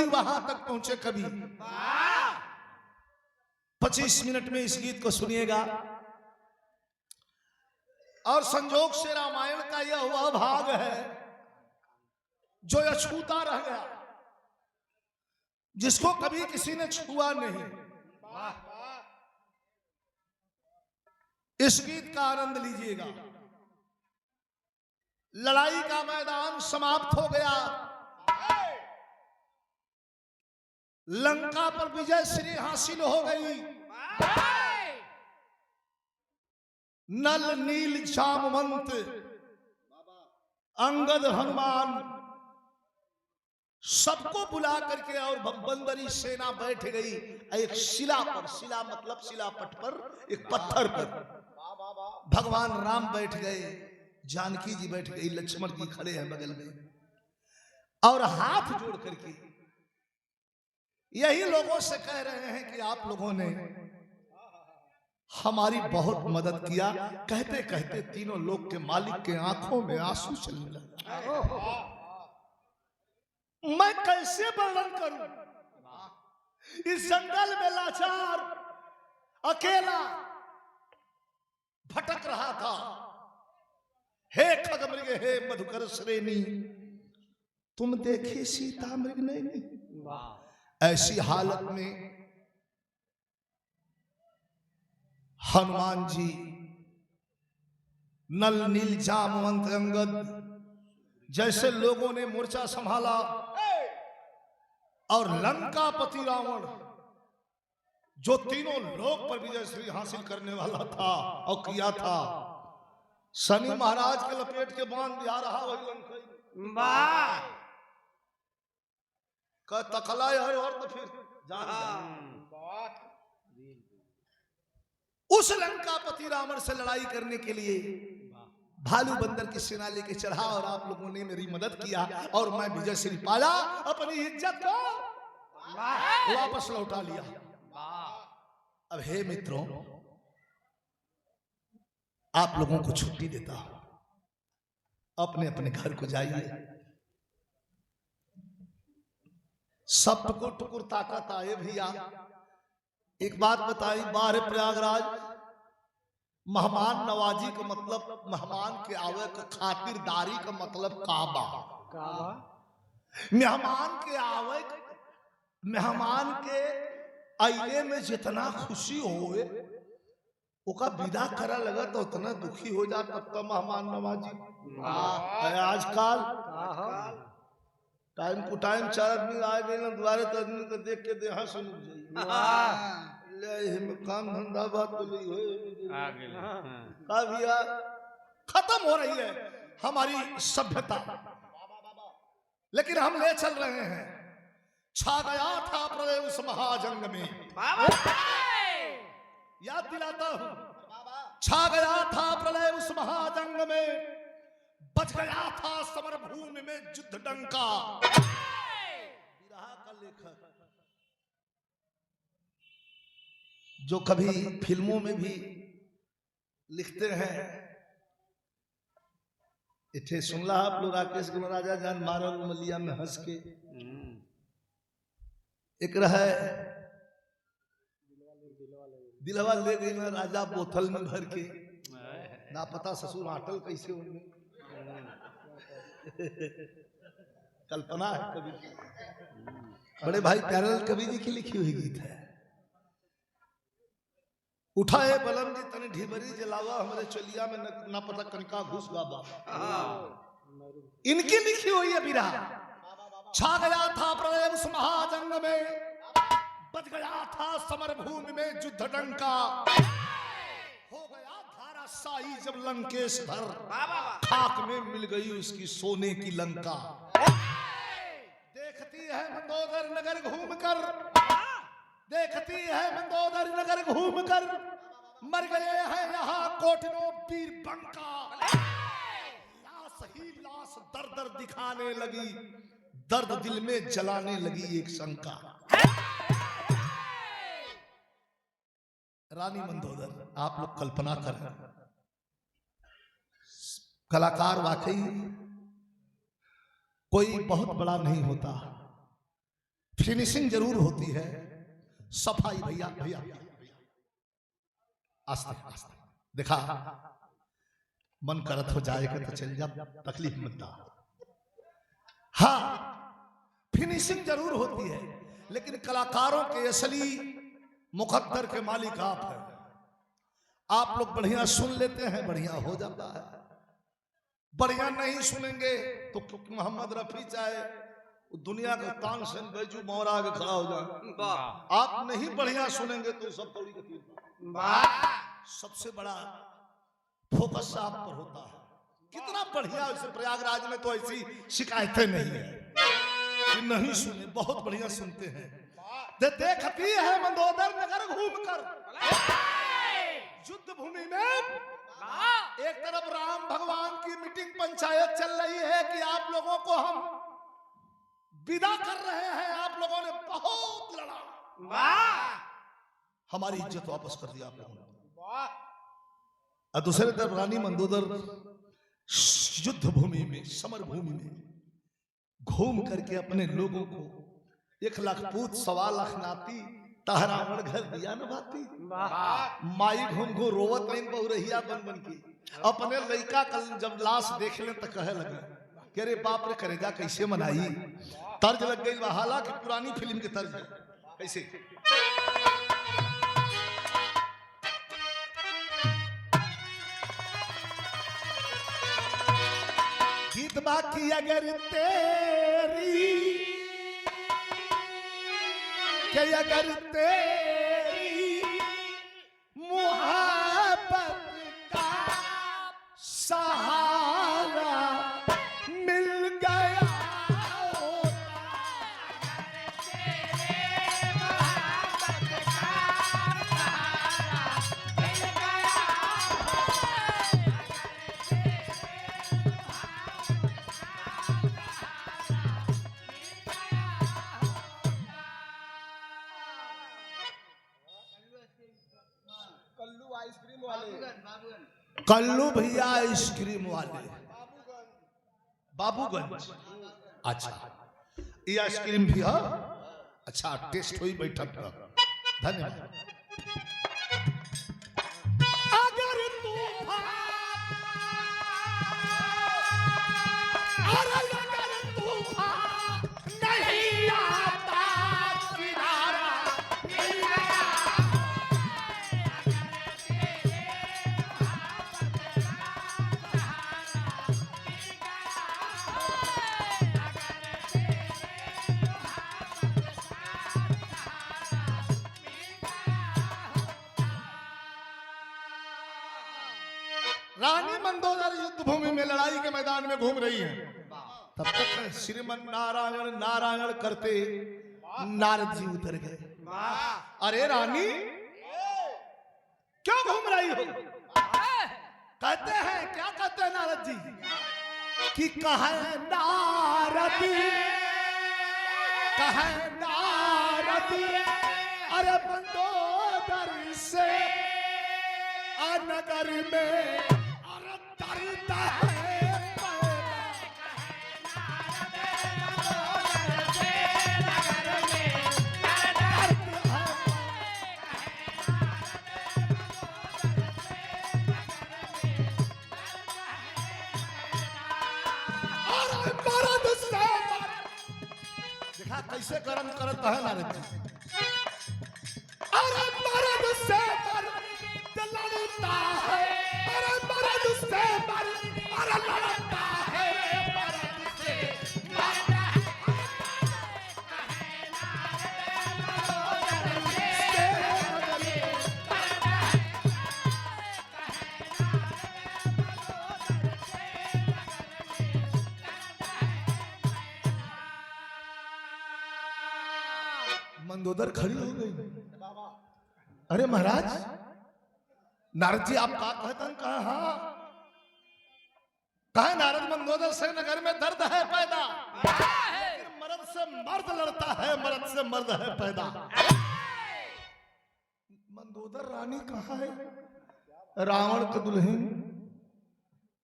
वहां तक पहुंचे कभी। 25 मिनट में इस गीत को सुनिएगा। और संजोग से रामायण का यह वह भाग है जो अछूता रह गया, जिसको कभी किसी ने छुआ नहीं। इस गीत का आनंद लीजिएगा। लड़ाई का मैदान समाप्त हो गया, लंका पर विजय श्री हासिल हो गई। नल नील जामवंत अंगद हनुमान सबको बुला करके और बंदरी सेना बैठ गई एक शिला पर। शिला मतलब शिलापट पर, एक पत्थर पर। भगवान राम बैठ गए, जानकी जी बैठ गई, लक्ष्मण जी खड़े हैं बगल में और हाथ जोड़ करके यही लोगों से कह रहे हैं कि आप लोगों ने हमारी बहुत मदद किया। कहते कहते तीनों लोग के मालिक के आंखों में आंसू चलने लगे। मैं कैसे वर्णन करूं, इस जंगल में लाचार अकेला भटक रहा था। हे खगमृग हे मधुकर श्रेणी, तुम देखे सीता मृग नहीं। ऐसी हालत में हनुमान जी नल नील जामवंत अंगद जैसे लोगों ने मोर्चा संभाला और लंकापति रावण जो तीनों लोक पर विजय श्री हासिल करने वाला था और किया था, शनि महाराज के लपेट के बांध दिया रहा वही लंका का तकला है। और तो फिर उस लंकापति रावण से लड़ाई करने के लिए भालू बंदर की सेना लेके चढ़ा और आप लोगों ने मेरी मदद किया और मैं विजय श्री पाया, अपनी इज्जत को वापस लौटा लिया। अब हे मित्रों, आप लोगों को छुट्टी देता हूं, अपने अपने घर को जाइए। सब टुकुर टुकुर ताकत आए भैया। एक बात बताई, बाहर प्रयागराज मेहमान नवाजी का मतलब, मेहमान के आवे का खातिरदारी का मतलब काबा। मेहमान के आवे, मेहमान के आईने में जितना खुशी होए ओका विदा करा लगा तो उतना दुखी हो जा। तब तो मेहमान नवाजी आजकल टाइम टू टाइम 4 आदमी आ गए ना द्वारे, तो आदमी को देख के देहा सुन जाइए काम धंधा बात तो भैया खत्म हो रही है हमारी सभ्यता, लेकिन हम ले चल रहे हैं। छा गया था प्रलय उस महाजंग में, याद दिलाता हूं, छा गया था प्रलय उस महाजंग में, बच गया था समर भूमि में युद्ध डंका। विरहा का लेखक जो कभी फिल्मों में भी लिखते हैं, इथे सुनला आप लोग राकेश गुण राजा जान मारल मलिया में हंस के। एक रहे दिलवा ले गई ना राजा बोतल में भर के, ना पता ससुर आटल कैसे उनमें। कल्पना है कवि, बड़े भाई प्यारेलाल कवि जी की लिखी हुई गीत है। उठाए बलम जी तनी ढिबरी जलावा, हमारे चलिया में ना पता कनका घुस गाबा। इनकी लिखी हुई है विरहा। छा गया था प्रलय उस महाजंग में, बच गया था समर भूमि में युद्ध डंका। हो गया धाराशाही जब लंकेश धर, खाक में मिल गई उसकी सोने की लंका। देखती है मंदोदर नगर घूमकर, देखती है मंदोदर नगर घूमकर, मर गए हैं यहाँ कोटनो वीर बंका। लाश ही लाश दर दर दिखाने लगी, दर्द दिल में जलाने लगी एक शंका। रानी मंदोदर, आप लोग कल्पना करें, कलाकार वाकई कोई बहुत बड़ा नहीं होता, फिनिशिंग जरूर होती है, सफाई भैया भैया आस्ते आस्ते देखा, मन करत हो जाएगा तो चल जा, तकलीफ मत दा। हाँ फिनिशिंग जरूर होती है, लेकिन कलाकारों के असली मुकद्दर के मालिक आप हैं। आप लोग बढ़िया सुन लेते हैं, बढ़िया हो जाता है, बढ़िया नहीं सुनेंगे तो मोहम्मद रफी चाहे दुनिया का तानसेन बैजू मौरा के खड़ा हो जाए, आप नहीं बढ़िया सुनेंगे तो सब कौड़ी का तीर। सबसे बड़ा फोकस आप पर होता है, कितना बढ़िया। प्रयागराज में तो ऐसी शिकायतें नहीं है कि नहीं सुने, बहुत बढ़िया सुनते हैं। देखती है मंदोदर नगर घूमकर युद्ध भूमि में, एक तरफ राम भगवान की मीटिंग पंचायत चल रही है कि आप लोगों को हम विदा कर रहे हैं, आप लोगों ने बहुत लड़ा, हमारी इज्जत वापस कर दिया आप लोगों ने। और दूसरे तरफ रानी मंदोदर युद्ध भूमि में, समर भूमि में घूम करके अपने लोगों को 1 लाख पूत 1.25 लाख नाती तहरावण घर दिया न बाती। माई घूम घूम रोवत नहीं बहुरहिया बन बन के, अपने लड़का कल जब लाश देख ले तो कहे लगे कि अरे बाप रे करेजा कैसे मनाई। तर्ज लग गई, हालांकि पुरानी फिल्म के तर्ज कैसे गीत बाकी अगर तेरी के अगर तेरी मुहब्बत का सहारा मिल गया कल्लू भैया आइसक्रीम वाले बाबूगंज। अच्छा ये आइसक्रीम भी है, अच्छा टेस्ट हुई बैठक का, धन्यवाद। अगर तूफान नहीं आता किनारा रानी मंदोदर युद्ध भूमि में लड़ाई के मैदान में घूम रही है, तब तक श्रीमन नारायण नारायण करते नारद जी उतर गए। अरे रानी क्यों घूम रही हो? कहते हैं, क्या कहते हैं नारद जी कि कहे नारद अरे मंदोदर से नगर में दर्द है देखा कैसे गरम करत है नारद जी। अरे मर्द से मर्द लड़ता है, अरे मर्द से मर्द अरे लड़ता है, मर्द से मंदोदर खड़ी हो गई। अरे महाराज नारद जी आप का कहते हैं? कहा कहा नारद मंदोदर से नगर में दर्द है पैदा, मर्द से मर्द लड़ता है, मर्द से मर्द है पैदा। मंदोदर रानी कहा है? रावण के दुल्हन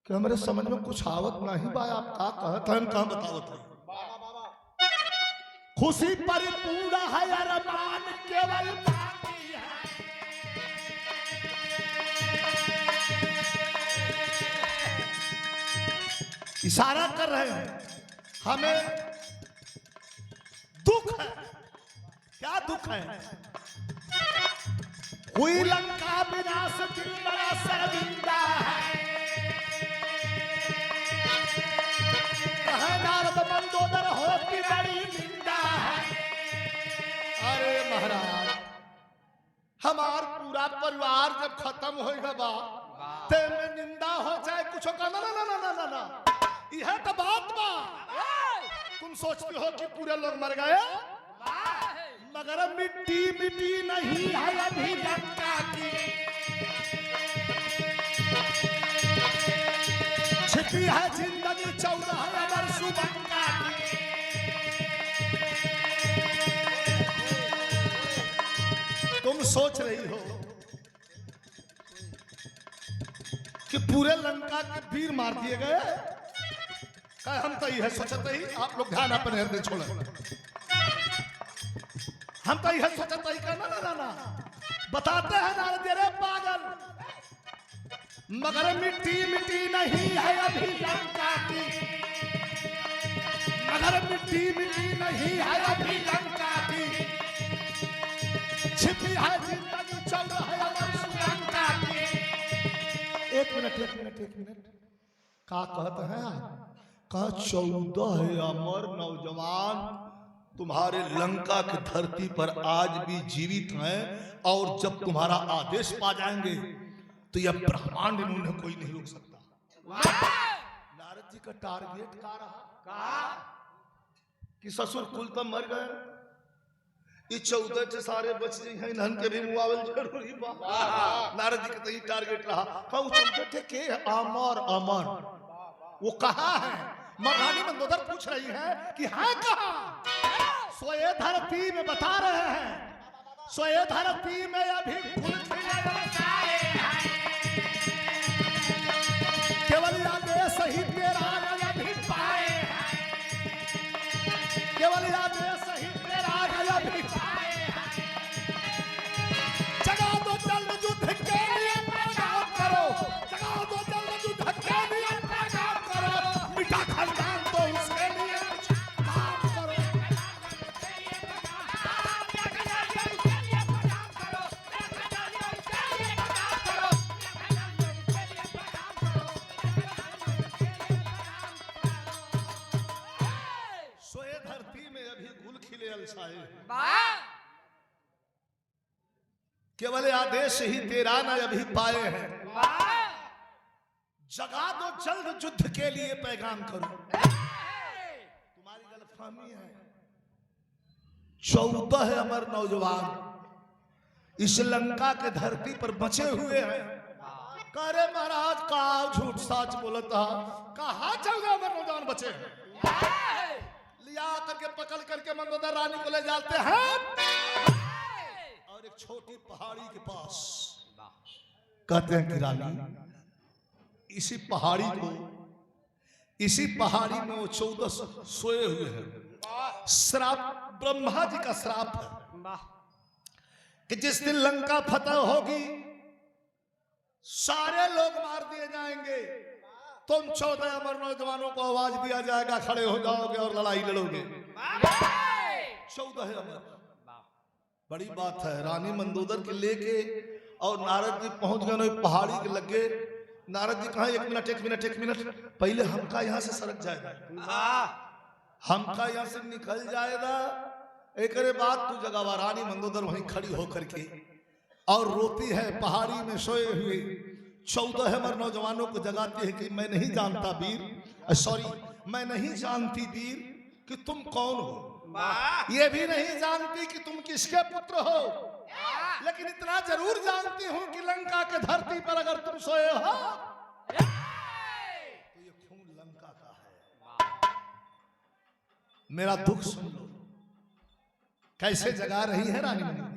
कि हमारे समझ में कुछ आवत नहीं बा, आप का कहत हैं? कहा बतावत है? खुशी परिपूर्ण है अरमान केवल बाकी है। इशारा कर रहे हैं हमें दुख है। क्या दुख है? हुई लंका विनाश दिल बड़ा शर्मिंदा है। नारद मंदोदर हो की बड़ी निंदा है। अरे महाराज हमार पूरा परिवार जब खत्म हो गया ते में निंदा हो चाहे कुछ का ना ना ना ना ना ना यह तो बात बा। तुम सोचते हो कि पूरे लोग मर गए मगर मिट्टी मिट्टी नहीं है अभी लंका की। छिपी है जिंदगी 14 वर्ष लंका की। तुम सोच रही हो कि पूरे लंका के वीर मार दिए गए। हम तो यह सोचते ही आप लोग ध्यान अपने हृदय छोड़े। हम तो यह सोचते ही ना ना ना ना बताते हैं नारद रे पागल मगर मिट्टी मिट्टी नहीं है अभी लंका की। मगर मिट्टी मिट्टी नहीं है अभी लंका की। छिपी है जिंदगी 14 वर्ष लंका की। एक मिनट का कहते हैं का 14 अमर नौजवान तुम्हारे लंका की धरती पर आज भी जीवित हैं और जब तुम्हारा आदेश पा जाएंगे तो यह ब्रह्मांड इन्होंने कोई नहीं रोक सकता। नारद जी का टारगेट क्या रहा कि ससुर कुल तो मर गए ये 14 से सारे बच गए हैं इन्हन के भी मुआवल जरूरी बा। नारद जी का तो टारगेट रहा। वो 14 थे के अमर अमर वो कहाँ है? रानी मंदोदर पूछ रही है कि हाँ कहाँ? सोए धरती में बता रहे हैं। सोए धरती में अभी फूल खिले बरसाए हैं। केवल आदेश ही तेरा अभी पाए हैं। केवल आदेश ही तेरा अभी पाए हैं। जगा दो जल्द युद्ध के लिए पैगाम करो। जगा दो जल्द युद्ध के लिए पैगाम करो। मिटा खानदान तो उसके लिए काम करो। सोए धरती में अभी गुल खिले अलसाए। केवल आदेश ही तेरा न अभी पाए हैं। जगा दो जल्द युद्ध के लिए पैगाम करो। तुम्हारी गलतफहमी है। 14 अमर नौजवान इस लंका के धरती पर बचे हुए हैं। करे महाराज का झूठ साच बोलता कहा 14 अमर नौजवान बचे हैं। लिया करके पकड़ करके मंदोदर रानी को ले जाते हैं और एक छोटी पहाड़ी के पास कहते हैं कि रानी इसी पहाड़ी में वो 14 सोए हुए हैं। श्राप ब्रह्मा जी का श्राप है कि जिस दिन लंका फतह होगी सारे लोग मार दिए जाएंगे। तुम 14 अमर नौजवानों को आवाज दिया जाएगा खड़े हो जाओगे और लड़ाई लड़ोगे। 14 अमर बड़ी बात है। रानी मंदोदर के लेके और नारद जी पहुंच गए पहाड़ी के लगे। नारद जी कहा एक मिनट पहले हमका यहाँ से सरक जाएगा। हमका यहाँ से निकल जाएगा। एक बाद तू जगह रानी मंदोदर वहीं खड़ी होकर के और रोती है। पहाड़ी में सोए हुए 14 अमर नौजवानों को जगाती है कि मैं नहीं जानता वीर सॉरी मैं नहीं जानती वीर कि तुम कौन हो। ये भी नहीं जानती कि तुम किसके पुत्र हो। लेकिन इतना जरूर जानती हूं कि लंका के धरती पर अगर तुम सोए हो तो ये खून लंका का है। मेरा दुख सुन लो। कैसे जगा रही है रानी मंदोदर।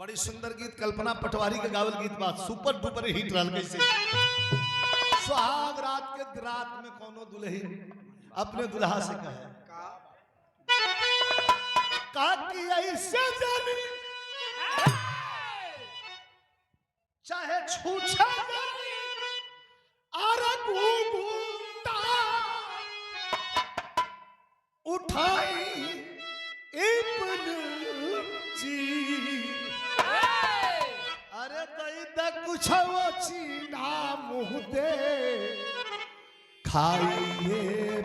बड़ी सुंदर गीत कल्पना पटवारी के गावल गीत बात सुपर डुपर हिट रहल कैसे। सुहाग रात के रात में कोनो दुल्हन अपने दुल्हा से कहे का कि ऐसे जानी चाहे छूछा जानी आरा घूंघटा उठाई अरे दई द कुछ चीना मुँह दे खाइए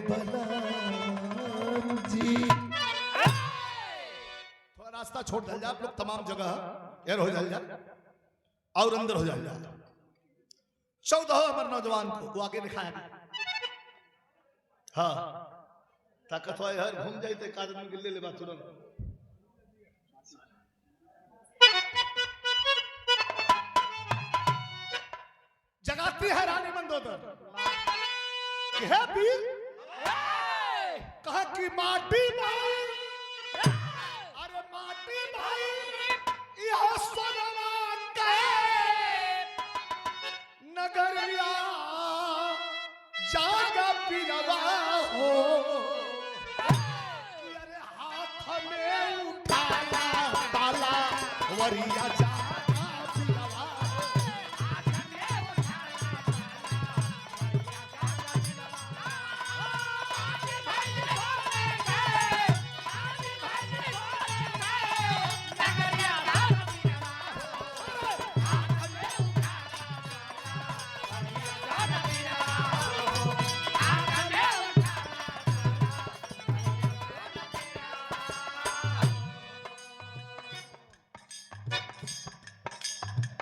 बलराम जी। थोड़ा रास्ता छोड़ दल जा आप लोग तमाम जगह यार हो जाए और अंदर हो जाए। 14 अमर नौजवान को वो आगे दिखाया हाँ ताकत हो यार घूम जाए तो आदमी गिल्ले ले बात तुरंत जगाती है रानी मंदोदर कि है बीर कहा कि माटी भाई अरे माटी भाई यह सोनवा के नगरिया जागा पिरवा हो अरे हाथ में उठाया ताला वरिया जागा पिरवा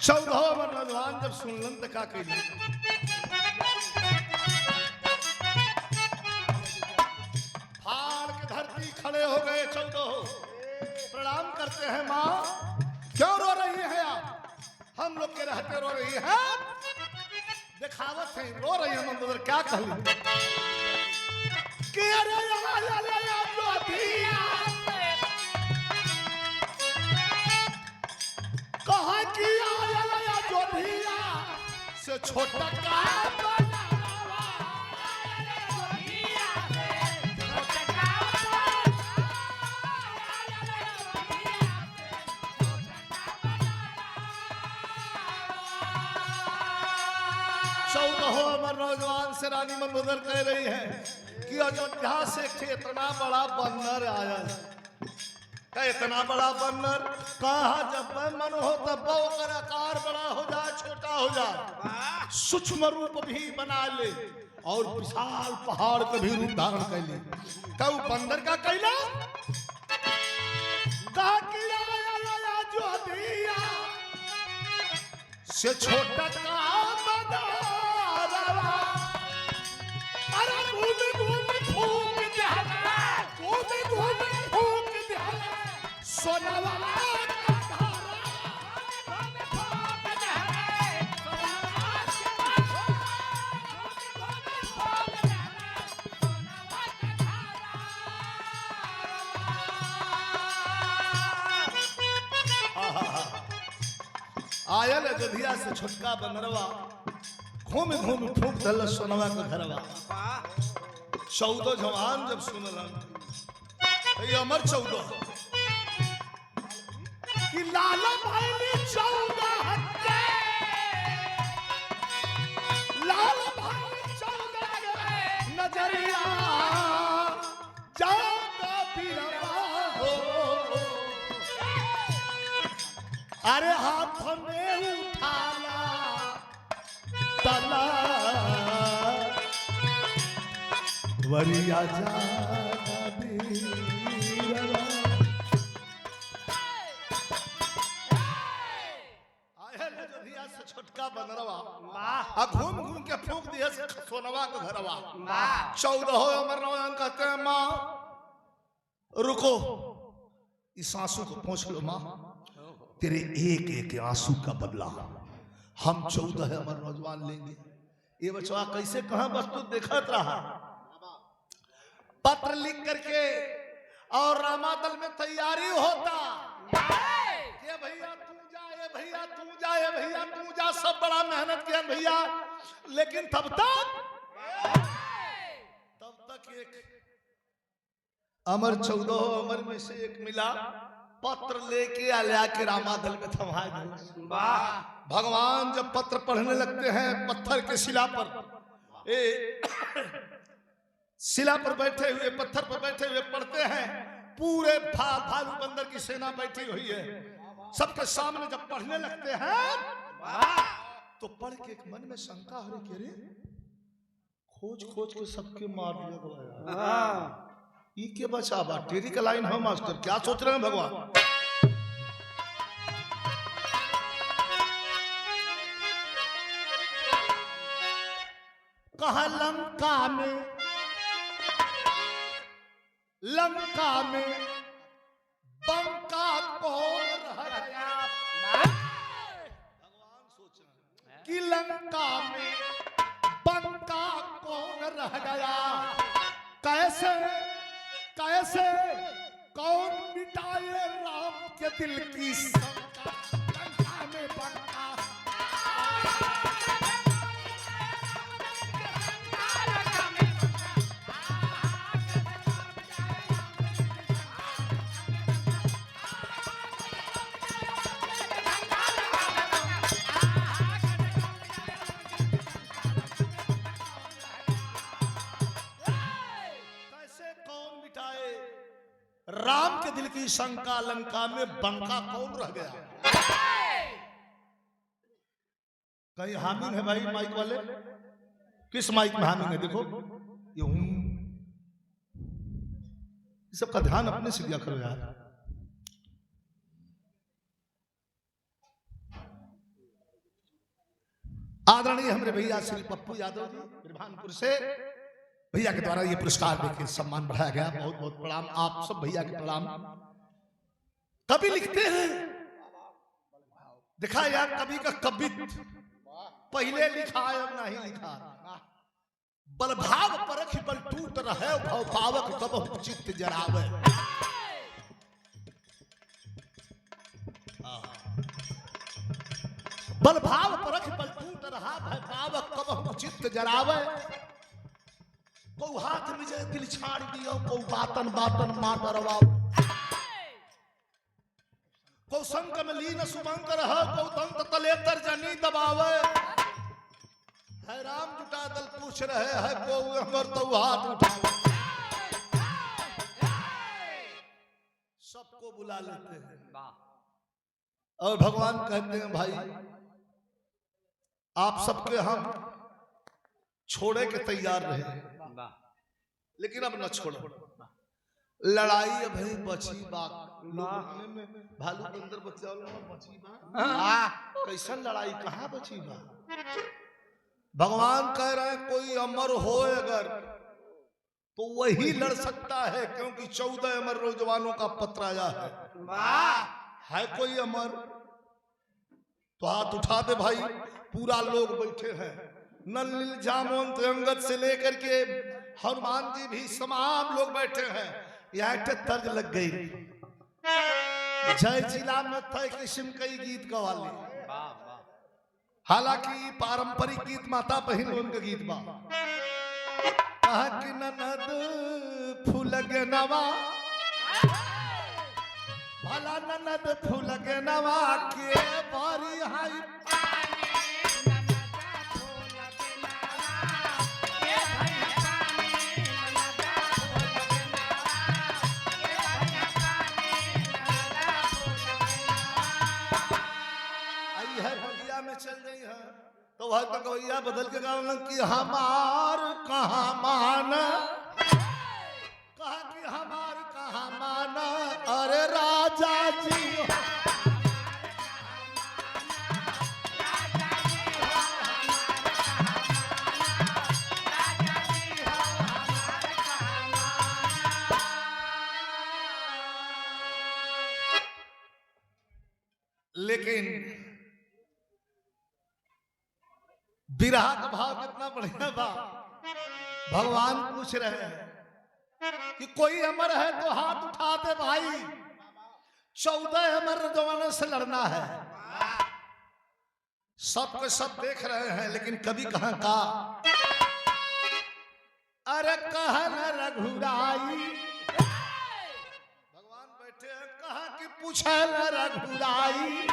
चौदह नौजवान जब सुनलन तो का कही फाड़ के धरती खड़े हो गए। 14 प्रणाम करते हैं माँ क्यों रो रही है आप हम लोग के रहते रो रही है दिखावत है रो रही है मंदोदर क्या कहली कि अरे कहा कि जोधिया से छोटा का अमर नौजवान से रानी मंदोदर कह रही है कि अयोध्या से इतना बड़ा बंदर आया है इतना बड़ा बंदर कहा जब मन हो तब ओकर आकार बड़ा हो जाए छोटा हो जाए सूक्ष्म रूप भी बना ले और विशाल पहाड़ का भी रूप धारण कर ले कब बंदर का कैला जो दिया से छोटा का सोनवा आयल अयोध्या से छोटका बंदरवा घूम घूम फूक दल सोनवा का घरवा। 14 जवान जब सुनलन अमर 14 कि लाला भाई ने 14 लाला भाई ने 14 नजरिया जागा पिरवा हो अरे हाथ में उठाना तला वरिया जागा बीरवा छोटका बंदरवा घूम घूम के फूक दिया सोनवा का घरवा। 14 अमर नौजवान कहते हैं माँ रुको इस आंसू को पोंछ लो माँ तेरे एक एक आंसू का बदला हम 14 अमर नौजवान लेंगे। ये बचवा कैसे कहां वस्तु देखत रहा पत्र लिख करके और रामादल में तैयारी होता ये भैया तू जा जाए भैया तू जा, सब बड़ा मेहनत किया भैया, लेकिन तब तक एक अमर 14 अमर में से एक मिला, पत्र लेके आया के रामादल में थमा दो। भगवान जब पत्र पढ़ने लगते हैं पत्थर के शिला पर, शिला पर बैठे हुए, पत्थर पर बैठे हुए पढ़ते हैं, पूरे भालू बंदर की सेना बैठी हुई है, सबके सामने जब पढ़ने लगते हैं तो पढ़ के एक मन में शंका हो रही, रे खोज के सबके मार दिया, ये के बचा बा टेरी का लाइन है मास्टर, क्या सोच रहे हैं भगवान। कहा लंका में बंका कौन रह गया, भगवान सोच रहे हैं कि लंका में बंका कौन रह गया, कैसे कौन मिटाए राम के दिल की शंका, लंका में बंका। राम के दिल की शंका, लंका में बंका कौन रह गया। कहीं हामिन है भाई माइक वाले, किस माइक में हामिन है देखो, ये सबका ध्यान अपने से दिया करो यार। आदरणीय हमारे भैया श्री पप्पू यादव जी बिरभानपुर से, भैया के द्वारा ये पुरस्कार देके सम्मान बढ़ाया गया, बहुत बहुत प्रणाम, आप सब भैया के प्रणाम। कवि लिखते हैं, देखा यार कवि का कवि पहले लिखा अब नहीं लिखा, बल भाव परख बल टूट रहे भव पावक तब चित्त जरावे। बल भाव परख बल टूट रहा भय पावक तब चित्त जरावे। को हाथ में जे दिल छाड़ दियो, को बातन मां डरवा, को संग में लीन सुमंग रह, को दंत तले तर्जनी दबावे। है राम जुटा दल पूछ रहे है, को अमर तो हाथ उठाओ। सबको बुला लेते हैं और भगवान कहते हैं भाई आप सबके हम छोड़े के तैयार रहे, लेकिन अब न छोड़ो। लड़ाई अब है बची बात, भालू बंदर बचा बची बात, कैसा लड़ाई कहाँ बची बात। भगवान कह रहे हैं कोई अमर हो अगर तो वही लड़ सकता है, क्योंकि 14 अमर नौजवानों का पत्र आया है कोई अमर तो हाथ उठा दे भाई। पूरा लोग बैठे हैं, नलिल जामवंत अंगद से लेकर के हनुमान जी भी तमाम लोग बैठे हैं। यहाँ तर्ज लग गई, जय जिला में तय किस्म कई गीत गवाले, हालांकि पारंपरिक गीत माता बहन उनके गीत बा। कहा कि ननद फूल के नवा, भला ननद फूल के नवा के बारी हाई। चल गई है तो वह तक भैया बदल के गाँव कि हमार कहाँ माना, कहा कि हमार कहाँ माना। अरे राजा जी लेकिन विरह का भाव कितना बढ़िया था। भगवान पूछ रहे हैं कि कोई अमर है तो हाथ उठा दे भाई, 14 अमर जवानों से लड़ना है। सबको सब देख रहे हैं, लेकिन कभी कहाँ का अरे कहा न रघुराई, भगवान बैठे हैं कहा कि पूछा न रघुराई।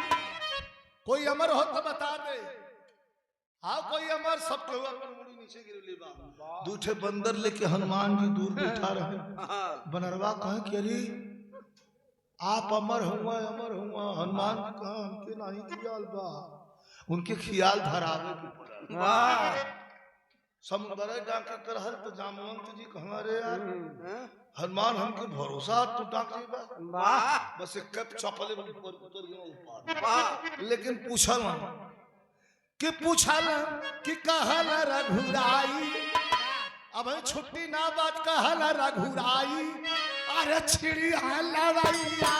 कोई अमर हो तो बता दे। हाँ कोई अमर, सब केहू अपन मुड़ी नीचे गिरले बा। दूठे बंदर लेके हनुमान जी दूर बैठा रहे। बनरवा कहे कि अरे आप अमर हुआ हनुमान जी कहा हमके नहीं खियाल बा, उनके खियाल धरावे के समुद्र डाके करहल तो जामवंत जी कहा रे यार हनुमान हमके भरोसा तू डाके बा, बस एक कप चपले ऊपर उतर गया ऊपर। लेकिन पूछल कि कहल रघुराई, अब छुट्टी ना बात कहल रघुराई। अरे छिड़ी लड़ैया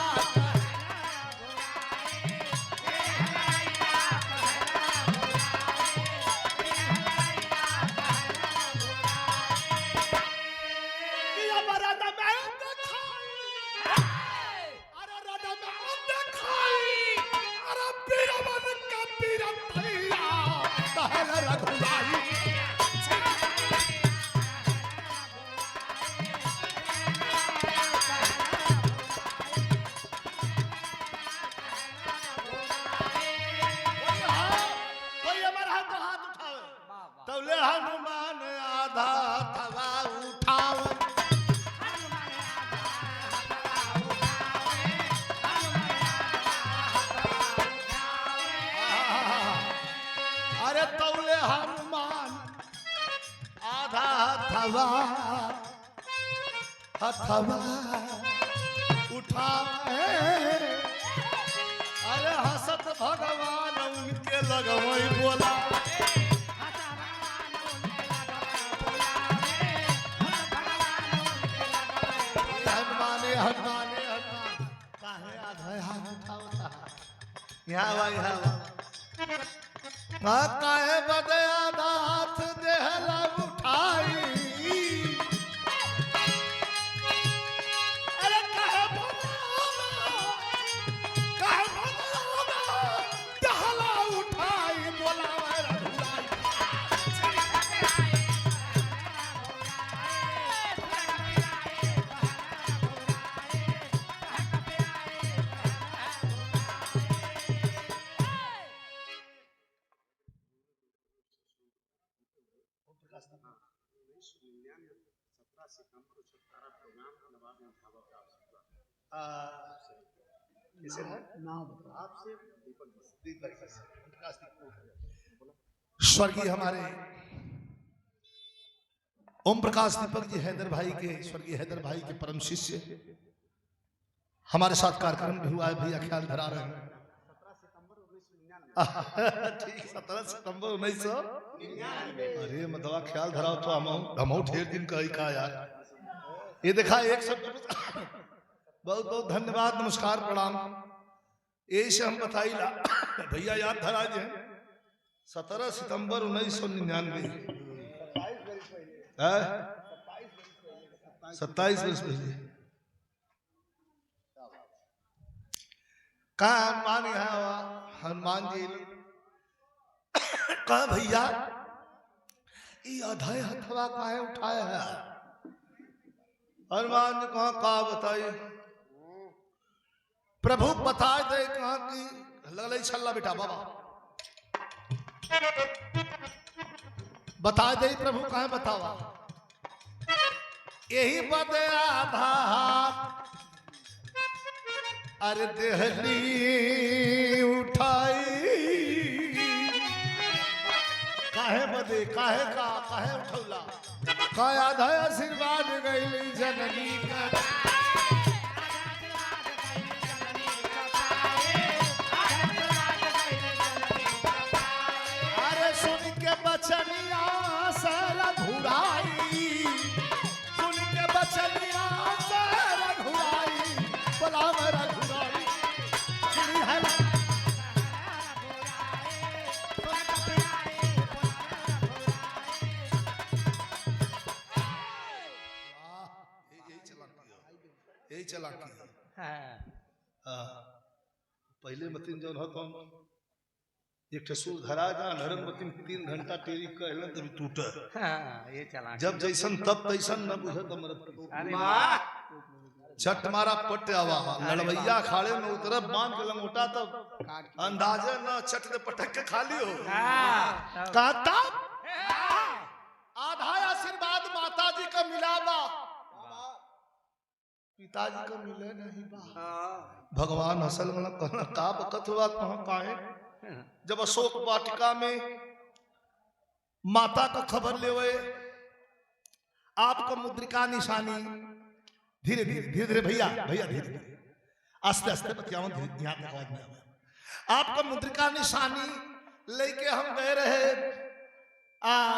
हनुमान आधा थवा उठाव। अरे तौले हनुमान आधा हथवा उठावे। अरे हसत भगवान उनके लगवई बोला। हनुमान काहे आधा हाथ उठावता यहाँ काहे बदे आधा हाथ देहला उठाई। अरे काहे बदे देहला उठाई बोलावे रघुराई। स्वर्गीय हमारे ओम प्रकाश दीपक जी हैदर भाई के, स्वर्गीय हैदर भाई के परम शिष्य हमारे साथ कार्यक्रम भी हुआ है, भैया ख्याल धरा रहे हैं। ठीक 17 सितंबर 1999। अरे मतलब ख्याल धराओ तो हम ढेर दिन का यार। ये देखा एक शब्द बहुत बहुत धन्यवाद, नमस्कार प्रणाम। यही से हम बताई ला भैया याद धरा जे 17 सितंबर 1999 27 वर्ष पहले कहा हनुमान जी कहा भैया ये आधा हथवा काहे उठाया है। हनुमान जी कहा का बताई प्रभु बता दे कहा कि लगल छल्ला बेटा बाबा बता दे प्रभु कहा बतावा। यही बदे आधा अरे देहली उठाई। काहे बदे काहे उठौला का आधा आशीर्वाद गईली जननी का। अरे सुन के बचनिया सारा घुराई, सुन के बचनिया सारा घुराई बोला मेरा घुराई। यही चला पहले मतीन जौन हो तो एक ठसूर धरा जा नरमती 3 घंटा टेरी कहलन तभी टूटा। हाँ, ये चला जब जैसन तब तैसन न बुझत अमरत। अरे वाह छठ मारा पट आवा लड़वैया खाड़े में उतरब बांध के लंगोटा तब अंदाजा न छठ ने पटक के खाली हो। कहता आधा आशीर्वाद माता जी का मिला बा पिताजी का मिले नहीं बा। भगवान हसल में कहना का बकत हुआ कहां काहे। जब अशोक वाटिका में माता का खबर ले हुए आपका मुद्रिका निशानी धीरे धीरे भैया भैया धीरे आस्ते आस्ते बतियाओ धीरे ध्यान आवाज में आपका मुद्रिका निशानी लेके हम गए रहे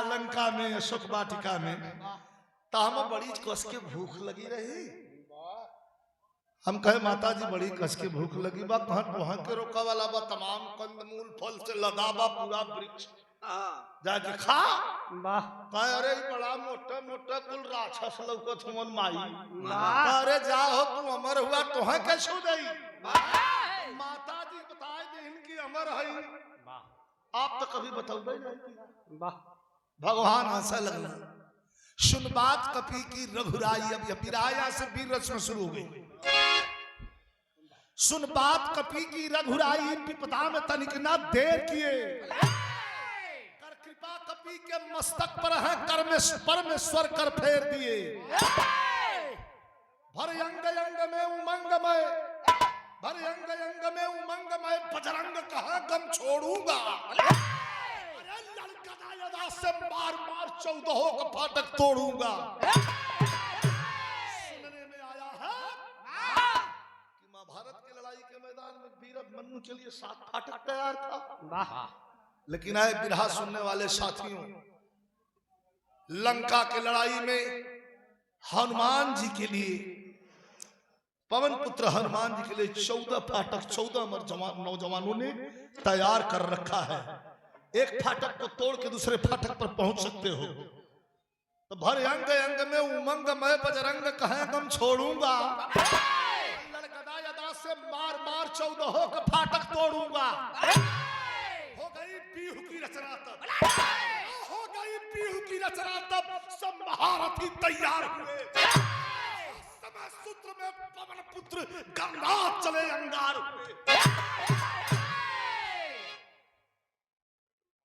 लंका में अशोक वाटिका में तो हम बड़ी कस के भूख लगी रही। हम कहे माता जी बड़ी कस के भूख लगी बा कहां के रोका वाला बा तमाम कंदमूल फल से लदा बा पूरा वृक्ष जाके खा वाह कहे अरे बड़ा मोटा मोटा कुल राक्षस लौकत हुमन माई अरे जाओ तू अमर हुआ तोहे कैसे दई माता जी बताए देन की अमर हई आप तो कभी बताओगे नहीं। वाह भगवान हंसा लगना सुन बात कपी की रघुराई अब यह पिराया से वीर रचना शुरू हो गई। सुन बात कपी की रघुराई विपदा में तनिक ना देर किए कर कृपा कपी के मस्तक पर है परमेश्वर कर फेर दिए भर अंग अंग में उमंगमय भर अंग अंग में उमंगमय बजरंग कहा गम छोड़ूंगा से मार मार 14 का फाटक तोड़ूंगा। सुनने में आया है कि महाभारत की लड़ाई के मैदान में वीर अभिमन्यु के लिए 7 फाटक तैयार था। वाह लेकिन आए बिरहा सुनने वाले साथियों लंका के लड़ाई में हनुमान जी के लिए पवन पुत्र हनुमान जी के लिए 14 फाटक 14 नौजवानों ने तैयार कर रखा है। एक फाटक को तोड़ के दूसरे फाटक पर पहुंच सकते हो तो भर अंग अंग में उमंग मैं बजरंग कहे गम छोड़ूंगा लड़गदा यदा से मार मार 14 का फाटक तोड़ूंगा। हो गई पीहू की रचना तब हो गई पीहू की रचना तब सब महारथी तैयार हुए समय सूत्र में पवन पुत्र गंगानाथ चले अंगार हुए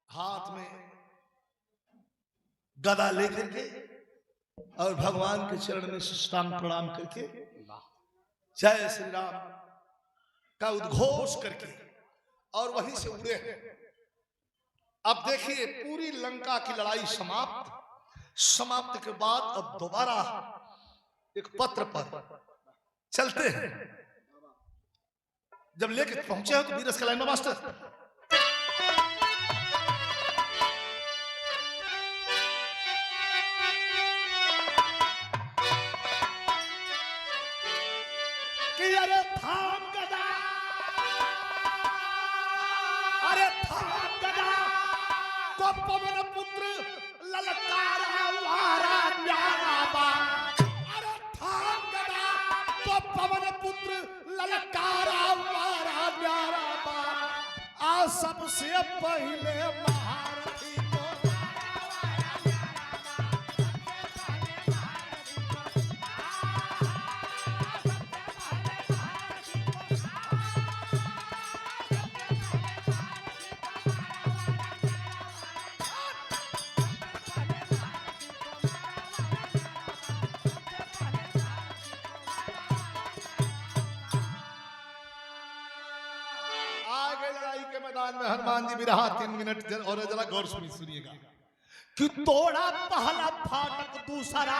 हाथ में गदा लेकर के और भगवान के चरण में साष्टांग प्रणाम करके जय श्री राम का उद्घोष करके और वहीं से उड़े। अब देखिए पूरी लंका की लड़ाई समाप्त के बाद अब दोबारा एक पत्र पर चलते हैं। जब लेके पहुंचे हो तो वीरस का लाइन मास्टर अरे थाम गदा को पवन पुत्र ललकारा वारा न्यारा बा अरे थाम गदा को पवन पुत्र ललकारा वारा न्यारा बा आ सबसे पहले महारथी को हनुमान जी बिरहा 3 मिनट और जरा गौर सुनिएगा कि तोड़ा पहला फाटक दूसरा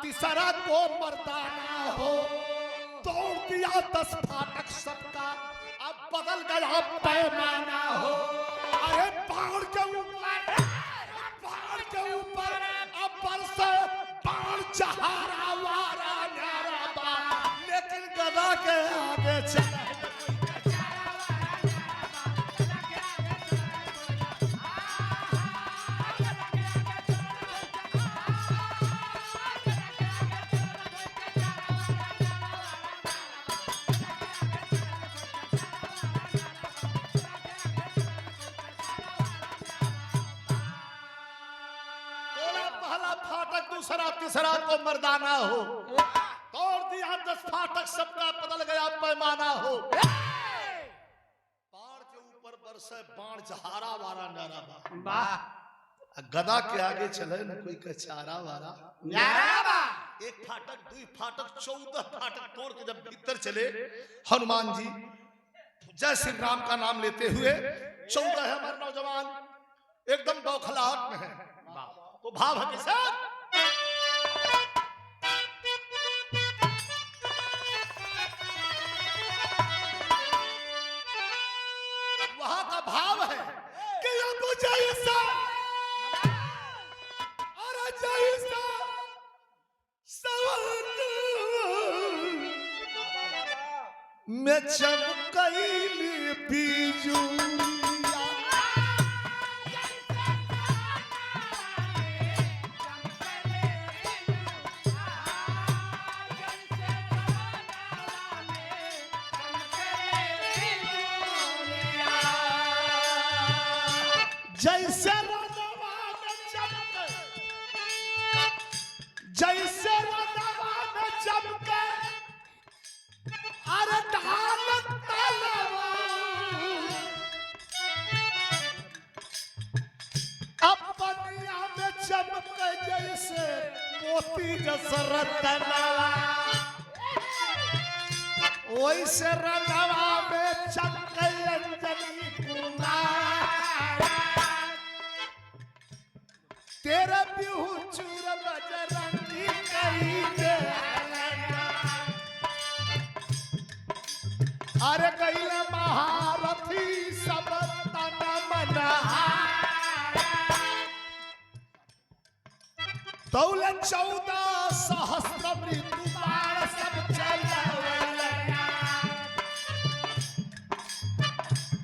तीसरा को मर्दाना हो तोड़ दिया 10 फाटक सबका अब बदल गया पैमाना हो। अरे पहाड़ के ऊपर अब बरसे बाण चहारा वारा न्यारा बा लेकिन गदा के आगे चला पहला फाटक दूसरा तीसरा को मर्दाना हो, तोड़ दिया 10 फाटक सबका बदल गया पैमाना हो। बाण के ऊपर बरसे बाण जहारा वारा नारा बा, गदा के आगे चले न कोई कचारा वारा। एक फाटक 2 फाटक 14 फाटक तोड़ के जब भीतर चले हनुमान जी जय श्री राम का नाम लेते हुए, 14 है हमारे नौजवान एकदम बौखलाहट में है। तो भाव है किसे वहां का भाव है कि अब जैसा अरे जैसा सवन में चमकैली बिजुलिया, जैसे रनवा में चमके, जैसे रनवा में चमके अरे ढाल तलवा, अपनिया में चमके जैसे मोती जसरतनवा, वैसे रनवा में चमके अंजनी कुमार, तेरा बिहू चूर बजरंगी कही दे, अरे कैला महारथी सब तन मन तौले 14 सहस्त्र मृत्यु बाण सब चलावला,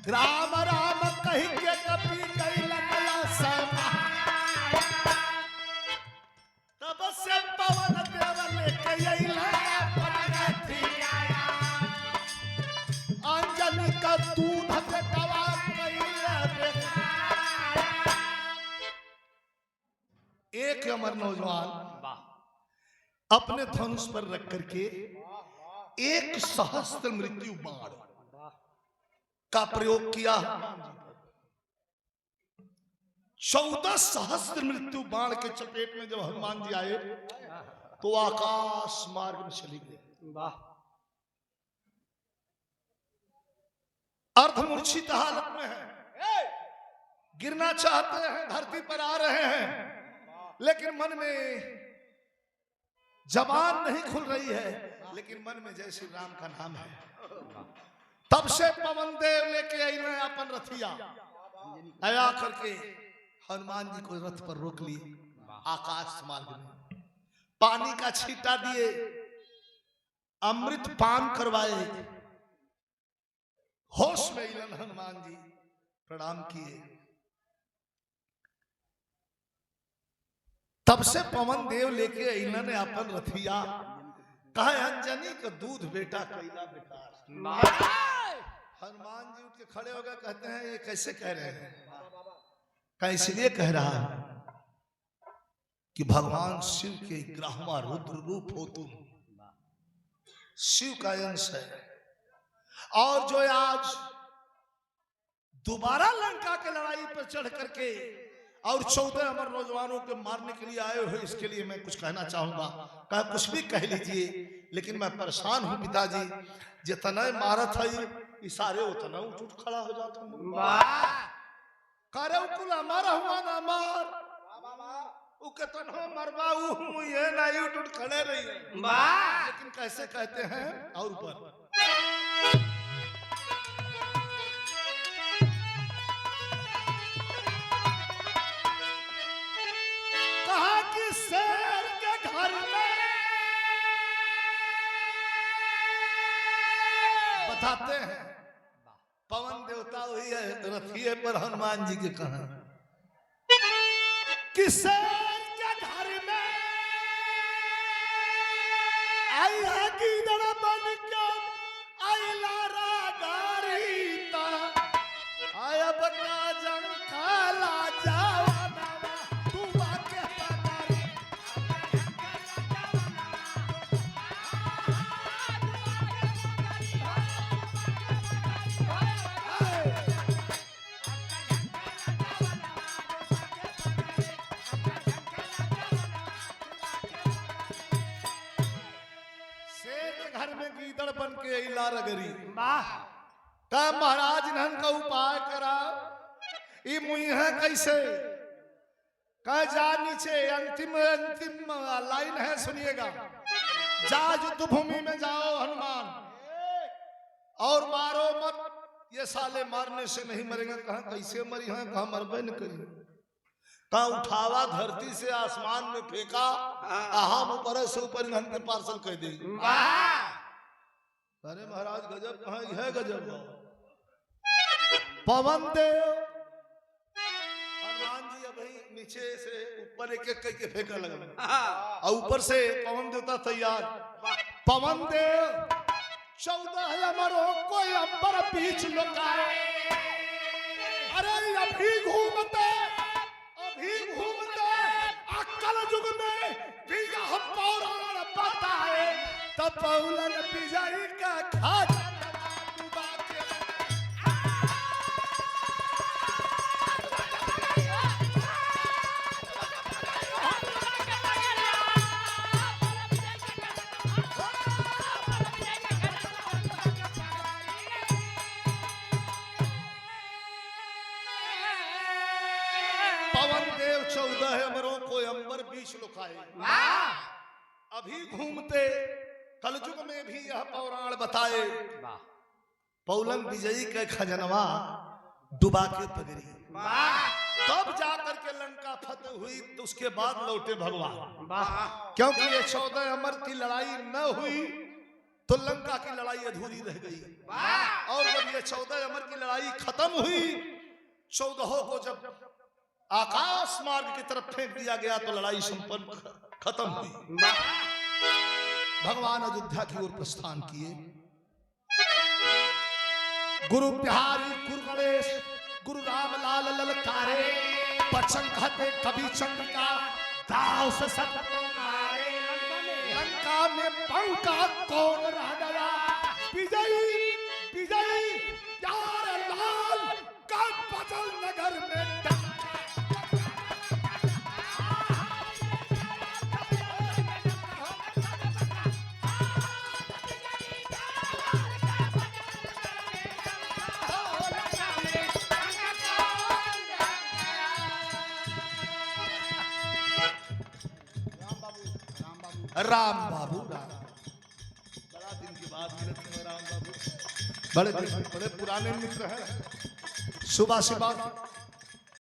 राम राम कही के कपी कैला समा, तब से पवन देव लेके अइला पगथिया, अंजनी का दूध बेटवा कैला। एक अमर नौजवान अपने धनुष पर रख करके 1 सहस्त्र मृत्यु बाण का प्रयोग किया। 14 सहस्त्र मृत्यु बाण के चपेट में जब हनुमान जी आए तो आकाश मार्ग में चली गए। अर्धमूर्छित हालत में है, गिरना चाहते हैं, धरती पर आ रहे हैं, लेकिन मन में जबान नहीं खुल रही है, लेकिन मन में जय श्री राम का नाम है। तब से पवन देव लेके आई मैं अपन रथिया आया करके हनुमान जी को रथ पर रोक लिए, आकाश मार्ग में पानी का छींटा दिए, अमृत पान करवाए, होश में इलन हनुमान जी प्रणाम किए। तब से पवन देव लेके इन्होंने अपन रथिया कहा अंजनी का दूध बेटा कैला बेकार। हनुमान जी उठ के खड़े हो गए, कहते हैं ये कैसे कह रहे हैं? क्या इसलिए कह रहा है कि भगवान शिव के 11वां रुद्र रूप हो तुम, शिव का अंश है, और जो आज दोबारा लंका के लड़ाई पर चढ़ करके और 14 अमर नौजवानों के मारने के लिए आए हुए, इसके लिए मैं कुछ कहना चाहूंगा। कहा कुछ भी कह लीजिए, लेकिन मैं परेशान हूं पिताजी, जितना मारत है इशारे उतना उठ खड़ा हो जाता हूं। करे कुल हमारा हुआ ना मार उ केतनो मरबा उ ये नहीं उठ खड़े रही, लेकिन कैसे कहते हैं और ऊपर शेर के घर में बताते हैं पवन देवता हुई है रथिये पर हनुमान जी के कहा कि शेर के घर में आई है गिदड़ बन के आइला रागारीता आया बता जंग काला जावा तू आके पकड़ के इला रगरी वाह का महाराज नहन का उपाय करा ई मुई है कैसे कह जा नीचे अंतिम अंतिम लाइन है सुनिएगा जा युद्ध भूमि में जाओ हनुमान और मारो मत ये साले मारने से नहीं मरेंगे कहा कैसे मरी हैं कहा मरबे न करी कहा उठावा धरती से आसमान में फेंका हम ऊपर से ऊपर इन्हन के पार्सल कह दी अरे महाराज गजब कहा है गजब पवन देव हनुमान जी अभी नीचे से ऊपर एक एक करके फेंका लगा और ऊपर से पवन देवता तैयार पवन देव 14 अमरों को अंबर बीच लुकाए अरे अभी घूमते अक्कल युग में बीजा हम पौराण बताए तब पौलन बिजाई का खाद पवन देव 14 अमरों को अंबर बीच लुकाए अभी घूमते कलयुग में भी यह पौराण बताए पौलन विजयी के खजनवा डुबा के पगड़ी तब जाकर के लंका फतेह हुई तो उसके बाद लौटे भगवान क्योंकि ये 14 अमर की लड़ाई न हुई तो लंका की लड़ाई अधूरी रह गई और जब ये 14 अमर की लड़ाई खत्म हुई 14 को जब आकाश मार्ग की तरफ फेंक दिया गया तो लड़ाई संपन्न खत्म हुई भगवान अयोध्या की ओर प्रस्थान किए गुरु बिहारी गुरु गणेश गुरु रामलाल ललकारे बचन कहते कभी चंद्रिका दाव से सब मारे लंका में पंका कौन रह गया विजयी विजयी यार लाल का बदल नगर में राम बाबू राम बड़ा दिन के बाद मिले थे राम बाबू बड़े पुराने मित्र हैं सुबह